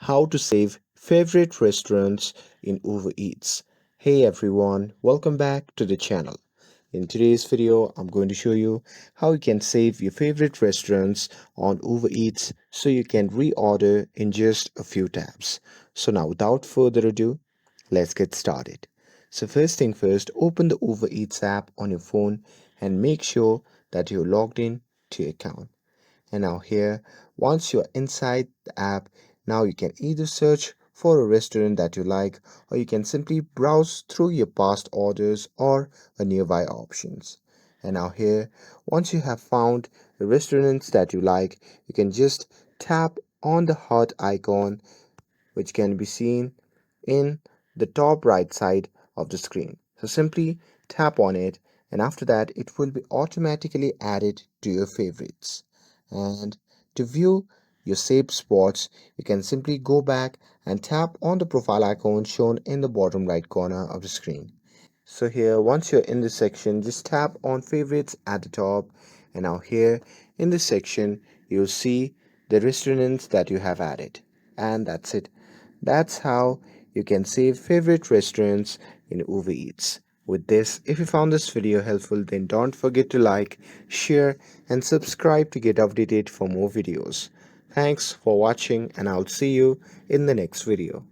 How to save favorite restaurants in Uber Eats. Hey everyone, welcome back to the channel. In today's video, I'm going to show you how you can save your favorite restaurants on Uber Eats so you can reorder in just a few taps. So now without further ado, let's get started. So first thing first, open the Uber Eats app on your phone and make sure that you're logged in to your account. And now here, once you're inside the app, now you can either search for a restaurant that you like, or you can simply browse through your past orders or a nearby options. And now here, once you have found the restaurants that you like, you can just tap on the heart icon, which can be seen in the top right side of the screen. So simply tap on it, and after that it will be automatically added to your favorites. And to view your saved spots, you can simply go back and tap on the profile icon shown in the bottom right corner of the screen. So here, once you're in this section, just tap on favorites at the top, and now here in this section you'll see the restaurants that you have added. And that's it. That's how you can save favorite restaurants in Uber Eats. With this, if you found this video helpful, then don't forget to like, share, and subscribe to get updated for more videos. Thanks for watching, and I'll see you in the next video.